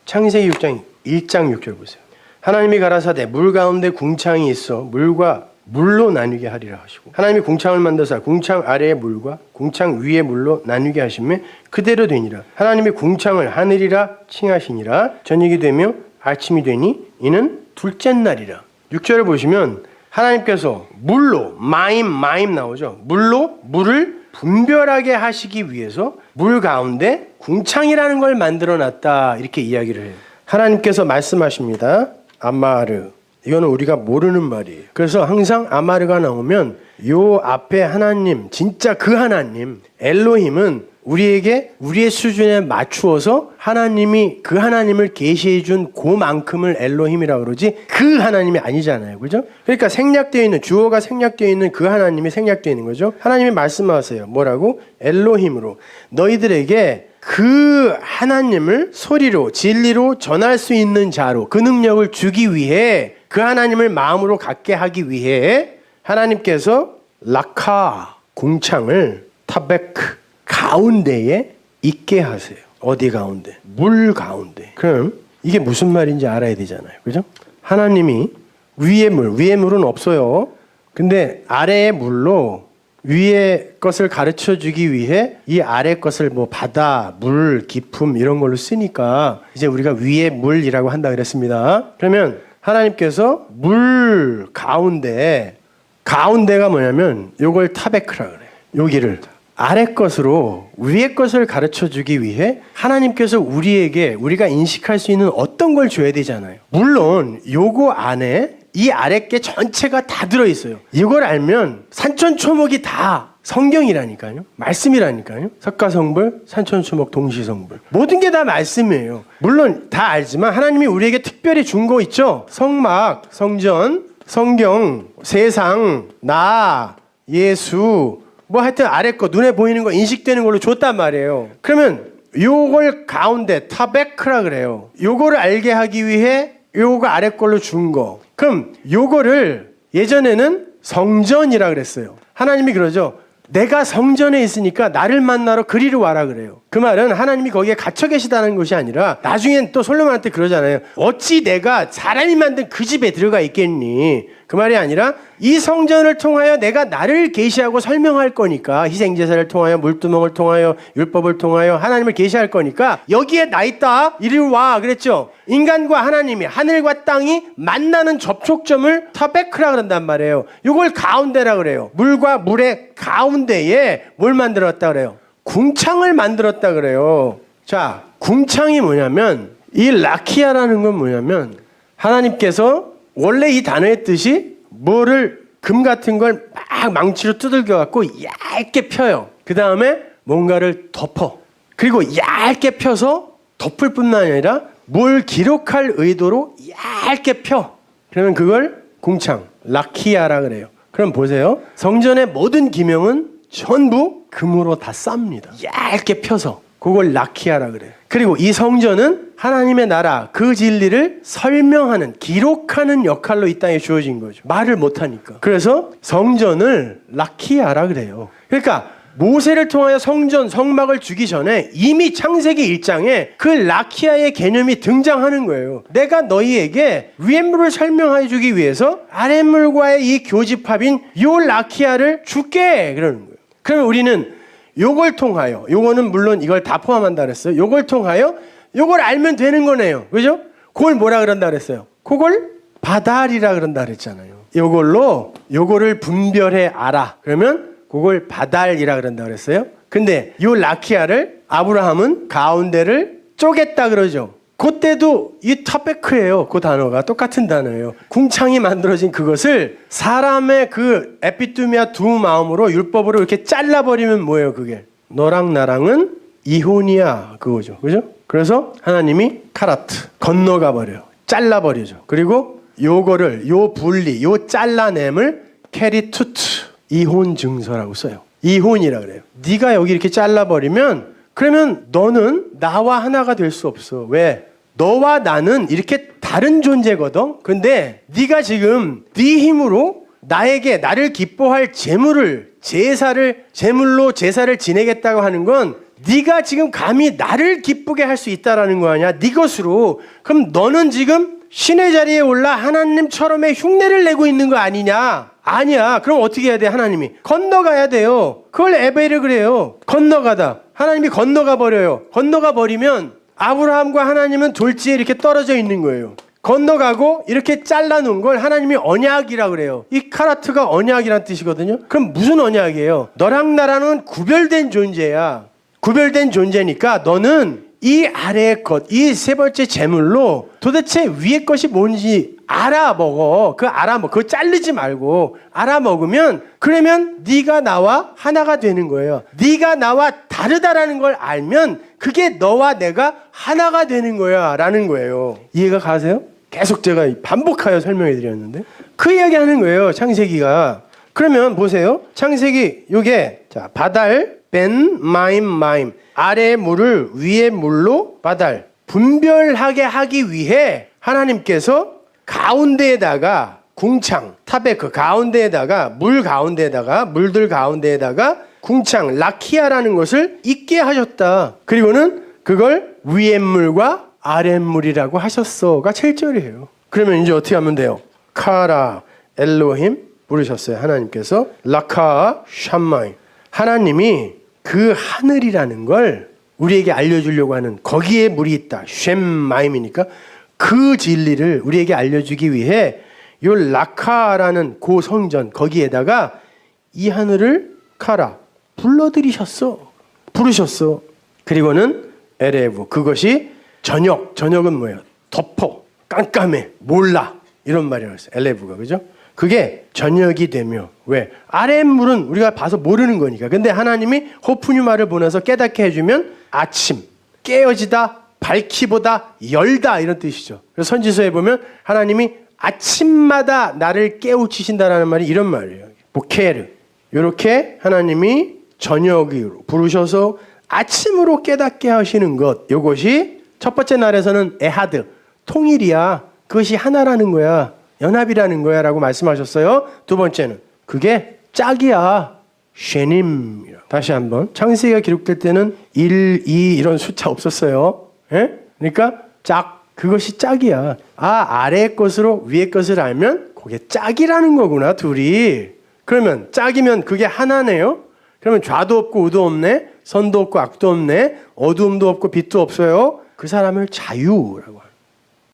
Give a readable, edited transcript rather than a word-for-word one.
창세기 6장 1장 6절 보세요. 하나님이 가라사대 물 가운데 궁창이 있어 물과 물로 나뉘게 하리라 하시고 하나님이 궁창을 만드사 궁창 아래의 물과 궁창 위의 물로 나뉘게 하시며 그대로 되니라. 하나님이 궁창을 하늘이라 칭하시니라. 저녁이 되며 아침이 되니 이는 둘째 날이라. 6절을 보시면 하나님께서 물로 마임 나오죠. 물로 물을 분별하게 하시기 위해서 물 가운데 궁창이라는 걸 만들어놨다 이렇게 이야기를 해요. 하나님께서 말씀하십니다. 아마르. 이거는 우리가 모르는 말이에요. 그래서 항상 아마르가 나오면 요 앞에 하나님, 진짜 그 하나님 엘로힘은 우리에게 우리의 수준에 맞추어서 하나님이 그 하나님을 계시해 준 그만큼을 엘로힘이라고 그러지 그 하나님이 아니잖아요. 그죠? 그러니까 생략되어 있는 주어가 생략되어 있는 그 하나님이 생략되어 있는 거죠. 하나님이 말씀하세요. 뭐라고? 엘로힘으로 너희들에게 그 하나님을 소리로 진리로 전할 수 있는 자로 그 능력을 주기 위해 그 하나님을 마음으로 갖게 하기 위해 하나님께서 라카 궁창을 타베크 가운데에 있게 하세요. 어디 가운데? 물 가운데. 그럼 이게 무슨 말인지 알아야 되잖아요. 그죠? 하나님이 위의 물은 없어요. 근데 아래의 물로 위의 것을 가르쳐 주기 위해 이 아래 것을 뭐 바다, 물, 깊음 이런 걸로 쓰니까 이제 우리가 위의 물이라고 한다 그랬습니다. 그러면 하나님께서 물 가운데가 뭐냐면 요걸 타베크라 그래요. 여기를 아래 것으로 위의 것을 가르쳐 주기 위해 하나님께서 우리가 인식할 수 있는 어떤 걸 줘야 되잖아요. 물론 요거 안에 이 아래 게 전체가 다 들어있어요. 이걸 알면 산천초목이 다 성경이라니까요. 말씀이라니까요. 석가성불, 산천초목, 동시성불. 모든 게 다 말씀이에요. 물론 다 알지만 하나님이 우리에게 특별히 준 거 있죠. 성막, 성전, 성경, 세상, 나, 예수 뭐 하여튼 아래 거 눈에 보이는 거 인식되는 걸로 줬단 말이에요. 그러면 요걸 가운데 타베크라 그래요. 요거를 알게 하기 위해 요거 아래 걸로 준 거. 그럼 요거를 예전에는 성전이라 그랬어요. 하나님이 그러죠. 내가 성전에 있으니까 나를 만나러 그리로 와라 그래요. 그 말은 하나님이 거기에 갇혀 계시다는 것이 아니라 나중엔 또 솔로몬한테 그러잖아요. 어찌 내가 사람이 만든 그 집에 들어가 있겠니? 그 말이 아니라 이 성전을 통하여 내가 나를 계시하고 설명할 거니까 희생제사를 통하여 물두멍을 통하여 율법을 통하여 하나님을 계시할 거니까 여기에 나 있다. 이리 와 그랬죠. 인간과 하나님이 하늘과 땅이 만나는 접촉점을 타베크라 그런단 말이에요. 이걸 가운데라 그래요. 물과 물의 가운데에 뭘 만들었다 그래요? 궁창을 만들었다 그래요. 자, 궁창이 뭐냐면 이 라키아라는 건 뭐냐면 하나님께서 원래 이 단어의 뜻이 뭐를 금 같은 걸 막 망치로 두들겨 갖고 얇게 펴요. 그 다음에 뭔가를 덮어. 그리고 얇게 펴서 덮을 뿐만 아니라 뭘 기록할 의도로 얇게 펴. 그러면 그걸 궁창, 라키아라 그래요. 그럼 보세요. 성전의 모든 기명은 전부 금으로 다 쌉니다. 얇게 펴서. 그걸 라키아라 그래요. 그리고 이 성전은 하나님의 나라 그 진리를 설명하는 기록하는 역할로 이 땅에 주어진 거죠. 말을 못하니까. 그래서 성전을 라키아라 그래요. 그러니까 모세를 통하여 성전 성막을 주기 전에 이미 창세기 1장에 그 라키아의 개념이 등장하는 거예요. 내가 너희에게 위의 물을 설명해 주기 위해서 아래 물과의 이 교집합인 요 라키아를 줄게 그러는 거예요. 그러면 우리는 요걸 통하여, 요거는 물론 이걸 다 포함한다 그랬어요. 요걸 통하여 요걸 알면 되는 거네요. 그죠? 그걸 뭐라 그런다 그랬어요? 그걸 바달이라 그런다 그랬잖아요. 요거를 분별해 알아. 그러면 그걸 바달이라 그런다 그랬어요. 근데 요 라키아를 아브라함은 가운데를 쪼갰다 그러죠. 그때도 이 타베크예요. 그 단어가 똑같은 단어예요. 궁창이 만들어진 그것을 사람의 그 에피투미아 두 마음으로 율법으로 이렇게 잘라버리면 뭐예요 그게? 너랑 나랑은 이혼이야 그거죠. 그죠? 그래서 하나님이 카라트 건너가 버려요. 잘라버리죠. 그리고 요거를 요 분리 요 잘라냄을 캐리투트 이혼 증서라고 써요. 이혼이라 그래요. 네가 여기 이렇게 잘라버리면 그러면 너는 나와 하나가 될 수 없어. 왜? 너와 나는 이렇게 다른 존재거든. 근데 네가 지금 네 힘으로 나를 기뻐할 제물로 제사를 지내겠다고 하는 건 네가 지금 감히 나를 기쁘게 할 수 있다라는 거 아니야? 네 것으로. 그럼 너는 지금 신의 자리에 올라 하나님처럼의 흉내를 내고 있는 거 아니냐? 아니야. 그럼 어떻게 해야 돼? 하나님이 건너가야 돼요. 그걸 에베르 그래요. 건너가다. 하나님이 건너가 버려요. 건너가 버리면 아브라함과 하나님은 돌지에 이렇게 떨어져 있는 거예요. 건너가고 이렇게 잘라놓은 걸 하나님이 언약이라 그래요. 이 카라트가 언약이란 뜻이거든요. 그럼 무슨 언약이에요? 너랑 나랑은 구별된 존재야. 구별된 존재니까 너는 이 아래의 것, 이 세 번째 제물로 도대체 위의 것이 뭔지 알아먹어. 그거 자르지 말고 알아먹으면 그러면 네가 나와 하나가 되는 거예요. 네가 나와 다르다라는 걸 알면 그게 너와 내가 하나가 되는 거야 라는 거예요. 이해가 가세요? 계속 제가 반복하여 설명해 드렸는데 그 이야기 하는 거예요. 창세기가. 그러면 보세요. 창세기 요게 자 바달 벤 마임 아래의 물을 위의 물로 바달 분별하게 하기 위해 하나님께서 가운데에다가 궁창 타베크 가운데에다가 물들 가운데에다가 궁창 라키아라는 것을 있게 하셨다. 그리고는 그걸 위의 물과 아랫물이라고 하셨어가 7절이에요. 그러면 이제 어떻게 하면 돼요? 카라 엘로힘 부르셨어요. 하나님께서 라카 샴마임 하나님이 그 하늘이라는 걸 우리에게 알려주려고 하는 거기에 물이 있다. 쉔마임이니까 그 진리를 우리에게 알려주기 위해 요 라카라는 고 성전 거기에다가 이 하늘을 카라 부르셨어. 그리고는 에레브 그것이 저녁은 뭐예요? 덮어, 깜깜해, 몰라 이런 말이라고 했어요. 엘레브가 그죠? 그게 저녁이 되며 왜? 아랫물은 우리가 봐서 모르는 거니까. 근데 하나님이 호프뉴마를 보내서 깨닫게 해주면 아침, 깨어지다, 밝히보다, 열다 이런 뜻이죠. 그래서 선지서에 보면 하나님이 아침마다 나를 깨우치신다라는 말이 이런 말이에요. 보케르 이렇게 하나님이 저녁으로 부르셔서 아침으로 깨닫게 하시는 것 이것이 첫 번째 날에서는 에하드 통일이야. 그것이 하나라는 거야. 연합이라는 거야 라고 말씀하셨어요. 두 번째는 그게 짝이야. 쉐님. 다시 한번 창세기가 기록될 때는 1, 2 이런 숫자 없었어요. 예? 그러니까 짝 그것이 짝이야. 아래의 것으로 위의 것을 알면 그게 짝이라는 거구나 둘이. 그러면 짝이면 그게 하나네요. 그러면 좌도 없고 우도 없네. 선도 없고 악도 없네. 어두움도 없고 빛도 없어요. 그 사람을 자유라고 합니다.